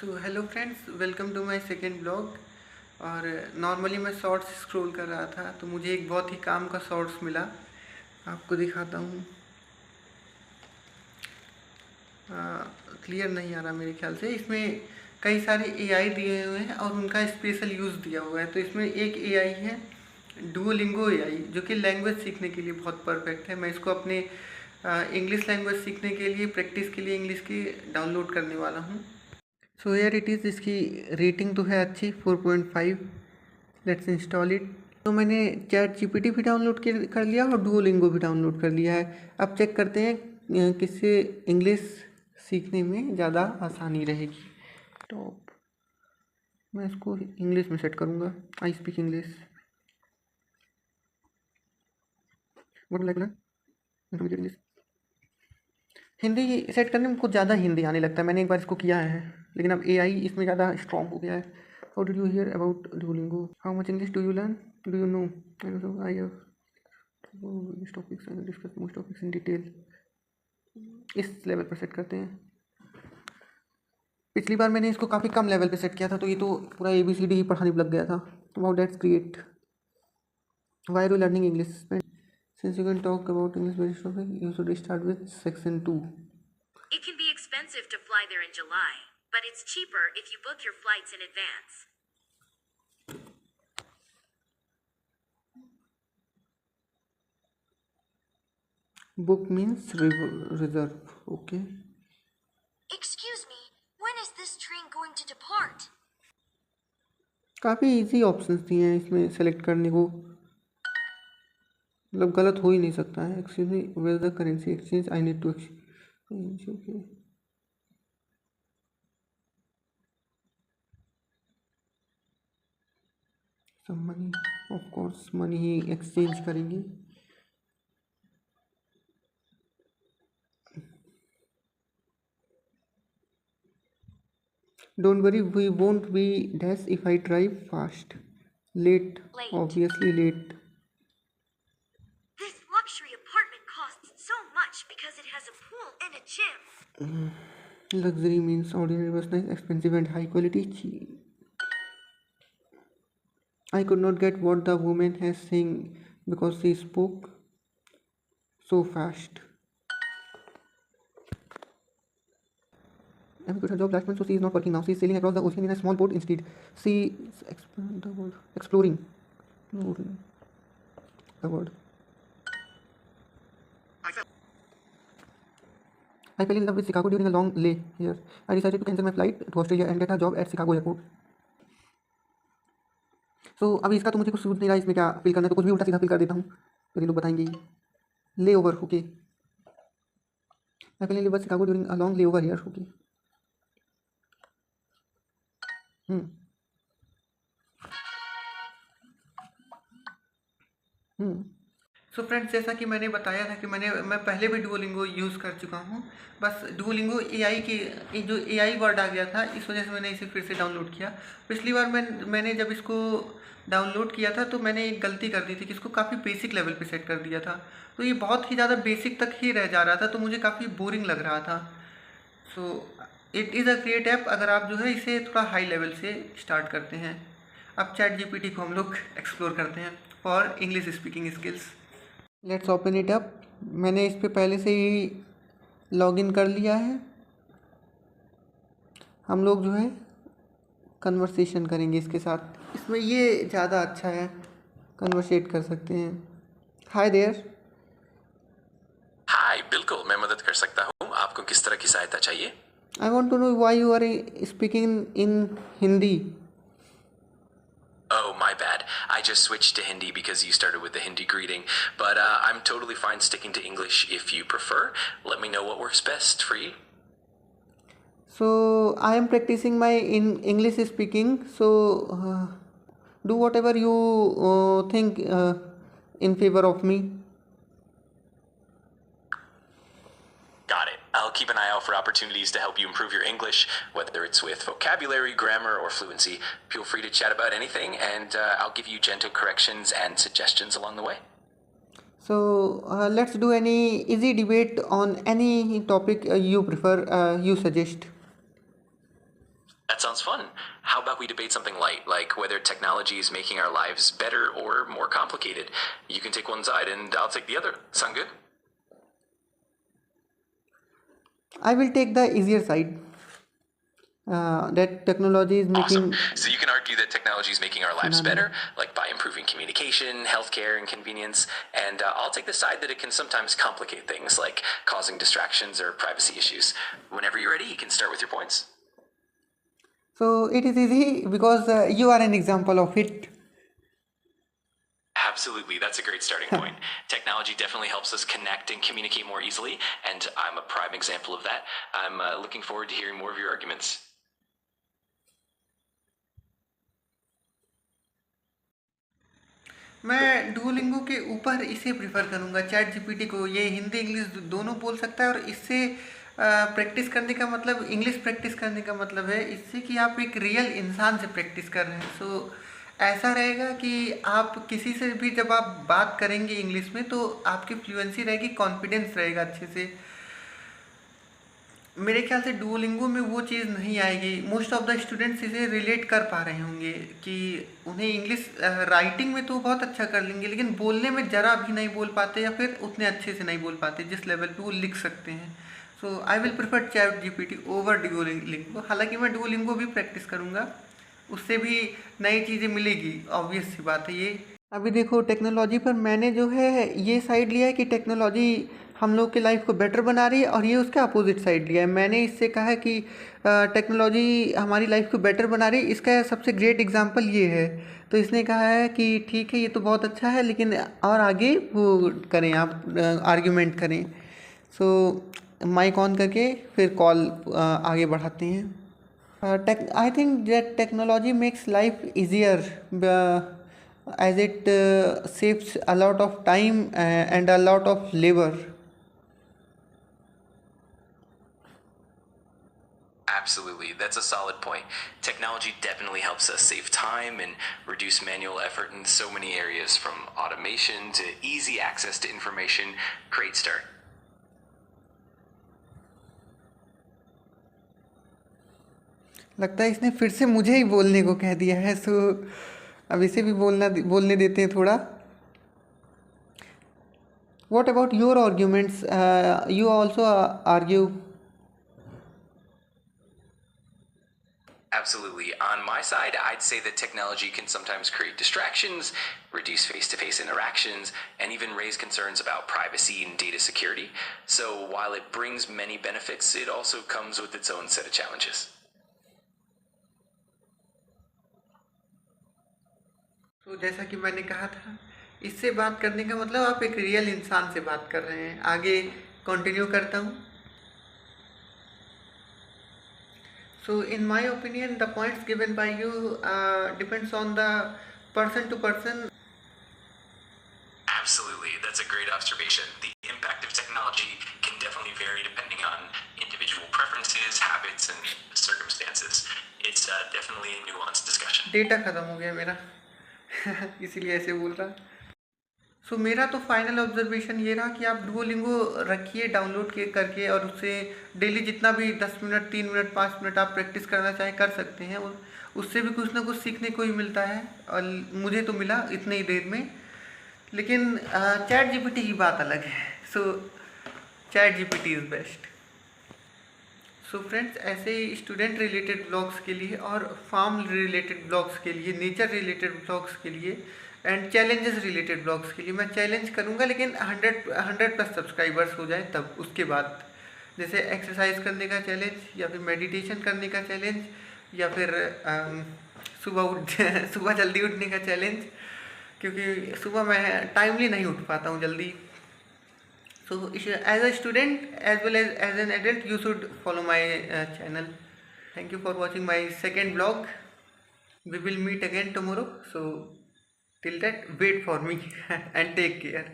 So hello friends, welcome to my second blog. और normally मैं shorts scroll कर रहा था तो मुझे एक बहुत ही काम का शॉर्ट्स मिला। आपको दिखाता हूँ। क्लियर नहीं आ रहा मेरे ख्याल से। इसमें कई सारे एआई दिए हुए हैं और उनका स्पेशल यूज़ दिया हुआ है। तो इसमें एक एआई है डुओलिंगो एआई, जो कि लैंग्वेज सीखने के लिए बहुत परफेक्ट है। मैं इसको अपने इंग्लिश लैंग्वेज सीखने के लिए, प्रैक्टिस के लिए इंग्लिश की डाउनलोड करने वाला हूँ। So here it is. इसकी रेटिंग तो है अच्छी, 4.5। Let's install it. तो मैंने चैट जीपीटी भी डाउनलोड कर लिया और डुओलिंगो भी डाउनलोड कर लिया है। अब चेक करते हैं किससे इंग्लिश सीखने में ज़्यादा आसानी रहेगी। तो मैं इसको इंग्लिश में सेट करूँगा। I speak English. What like ना इंग्लिश। हिंदी सेट करने में कुछ ज़्यादा हिंदी आने लगता है। मैंने एक बार इसको किया है, लेकिन अब एआई इसमें ज़्यादा स्ट्रॉन्ग हो गया है। How did you here about Duolingo? How much English do you learn? Do you know? I have topics discuss most topics in detail. इस लेवल पर सेट करते हैं। पिछली बार मैंने इसको काफ़ी कम लेवल पे सेट किया था, तो ये तो पूरा ABCD ही पढ़ाने लग गया था। Wow, that's great. Why are you learning English? Since you can talk about English very topic, you should start with section 2। It can be expensive to fly there in July, but it's cheaper if you book your flights in advance. Book means reserve. Okay. Excuse me, when is this train going to depart? काफ़ी easy options दिए हैं इसमें select करने को, मतलब गलत हो ही नहीं सकता है। Excuse me, where the currency exchange? I need to exchange. Okay. सब मनी, ऑफ कोर्स मनी ही एक्सचेंज करेंगे। Don't worry, we won't be dash if I drive fast. Late. Late. Obviously late. This luxury apartment costs so much because it has a pool and a gym. Luxury means ordinary was nice, expensive and high quality. I could not get what the woman has saying because she spoke so fast. Amy quit her job last month, so she is not working now. She is sailing across the ocean in a small boat instead. She is exploring. No, the word. I fell in love with Chicago during a long lay here. I decided to cancel my flight to Australia and get a job at Chicago airport. So अभी इसका तो मुझे कुछ सूझ नहीं रहा इसमें क्या फिल करना है, तो कुछ भी उल्टा सीधा फिल कर देता हूँ, तो ये लोग बताएंगे ही। ले over, okay. I fell in love with Chicago during a long layover here, okay. Hmm hmm so friends, जैसा कि मैंने बताया था कि मैं पहले भी डुओलिंगो यूज़ कर चुका हूँ। बस डुओलिंगो एआई के जो एआई वर्ड आ गया था, इस वजह से मैंने इसे फिर से डाउनलोड किया। पिछली बार मैंने जब इसको डाउनलोड किया था तो मैंने एक गलती कर दी थी कि इसको काफ़ी बेसिक लेवल पे सेट कर दिया था, तो ये बहुत ही ज़्यादा बेसिक तक ही रह जा रहा था, तो मुझे काफ़ी बोरिंग लग रहा था। So it is a great app अगर आप जो है इसे थोड़ा हाई लेवल से स्टार्ट करते हैं। अब चैट जीपीटी को हम लोग एक्सप्लोर करते हैं for English speaking skills. Let's open it up. मैंने इस पर पहले से ही लॉगिन कर लिया है। हम लोग जो है कन्वर्सेशन करेंगे इसके साथ। इसमें ये ज़्यादा अच्छा है, कन्वर्सेट कर सकते हैं। Hi there. हाय, बिल्कुल मैं मदद कर सकता हूँ। आपको किस तरह की सहायता चाहिए? I want to know why you are speaking in Hindi. Oh, my bad. I just switched to Hindi because you started with the Hindi greeting, but I'm totally fine sticking to English if you prefer. Let me know what works best for you. So I am practicing my in English speaking. So do whatever you think in favor of me. Got it. I'll keep an eye out for opportunities to help you improve your English, whether it's with vocabulary, grammar, or fluency. Feel free to chat about anything, and I'll give you gentle corrections and suggestions along the way. So let's do any easy debate on any topic you prefer, you suggest. That That sounds fun. How about we debate something light, like whether technology is making our lives better or more complicated? You can take one side and I'll take the other. Sound good? I will take the easier side. That technology is Awesome. making So you can argue that technology is making our lives Phenomena. better, like by improving communication, healthcare, and convenience. And I'll take the side that it can sometimes complicate things, like causing distractions or privacy issues. Whenever you're ready, you can start with your points. So it is easy because you are an example of it. Absolutely, that's a great starting point. Technology definitely helps us connect and communicate more easily, and I'm a prime example of that. I'm looking forward to hearing more of your arguments. मैं Duolingo के ऊपर इसे prefer करूँगा, chat GPT को। ये Hindi English दोनों बोल सकता है और इससे प्रैक्टिस करने का मतलब, इंग्लिश प्रैक्टिस करने का मतलब है इससे कि आप एक रियल इंसान से प्रैक्टिस कर रहे हैं। सो ऐसा रहेगा कि आप किसी से भी जब आप बात करेंगे इंग्लिश में तो आपकी फ्लुएंसी रहेगी, कॉन्फिडेंस रहेगा अच्छे से। मेरे ख्याल से डुओलिंगो में वो चीज़ नहीं आएगी। मोस्ट ऑफ द स्टूडेंट्स इसे रिलेट कर पा रहे होंगे कि उन्हें इंग्लिश राइटिंग में तो बहुत अच्छा कर लेंगे, लेकिन बोलने में ज़रा भी नहीं बोल पाते या फिर उतने अच्छे से नहीं बोल पाते जिस लेवल पे वो लिख सकते हैं। So I will prefer ChatGPT over Duolingo. हालांकि मैं डुओलिंगो भी प्रैक्टिस करूँगा, उससे भी नई चीज़ें मिलेगी, ऑब्वियस सी बात है ये। अभी देखो टेक्नोलॉजी पर मैंने जो है ये साइड लिया है कि टेक्नोलॉजी हम लोग की लाइफ को बेटर बना रही है, और ये उसका अपोजिट साइड लिया है। मैंने इससे कहा है कि टेक्नोलॉजी हमारी लाइफ को बेटर बना रही है, इसका सबसे ग्रेट एग्जांपल ये है। तो इसने कहा है कि ठीक है ये तो बहुत अच्छा है, लेकिन और आगे वो करें, आप आर्ग्यूमेंट करें। सो माइक ऑन करके फिर कॉल आगे बढ़ाते हैं। I think that technology makes life easier as it saves a lot of time and a lot of labor. Absolutely, that's a solid point. Technology definitely helps us save time and reduce manual effort in so many areas, from automation to easy access to information. Great start. लगता है इसने फिर से मुझे ही बोलने को कह दिया है, सो अब इसे भी बोलने देते हैं थोड़ा। What about your arguments? You also argue. Absolutely. On my side, I'd say that technology can sometimes create distractions, reduce face-to-face interactions, and even raise concerns about privacy and data security. So while it brings many benefits, it also comes with its own set of challenges. तो जैसा कि मैंने कहा था, इससे बात करने का मतलब आप एक रियल इंसान से बात कर रहे हैं। आगे कंटिन्यू करता हूँ। So in my opinion the points given by you depends on the person to person. Absolutely, that's a great observation. The impact of technology can definitely vary depending on individual preferences, habits, and circumstances. It's definitely a nuanced discussion. Data ख़त्म हो गया मेरा इसीलिए ऐसे बोल रहा। सो मेरा तो फाइनल ऑब्जर्वेशन ये रहा कि आप डुओलिंगो रखिए डाउनलोड करके, और उससे डेली जितना भी 10 मिनट, 3 मिनट, 5 मिनट आप प्रैक्टिस करना चाहें कर सकते हैं। उससे भी कुछ ना कुछ सीखने को ही मिलता है, और मुझे तो मिला इतने ही देर में। लेकिन चैट जीपीटी की बात अलग है। So ChatGPT is best. So friends, ऐसे ही स्टूडेंट रिलेटेड ब्लॉग्स के लिए और फार्म रिलेटेड ब्लॉग्स के लिए, नेचर रिलेटेड ब्लॉग्स के लिए एंड चैलेंजेस रिलेटेड ब्लॉग्स के लिए मैं चैलेंज करूंगा, लेकिन 100+ सब्सक्राइबर्स हो जाए तब। उसके बाद जैसे एक्सरसाइज करने का चैलेंज, या फिर मेडिटेशन करने का चैलेंज, या फिर सुबह जल्दी उठने का चैलेंज, क्योंकि सुबह मैं टाइमली नहीं उठ पाता हूँ जल्दी। So as a student as well as an adult, you should follow my channel. Thank you for watching my second vlog. We will meet again tomorrow. So till that, wait for me and take care.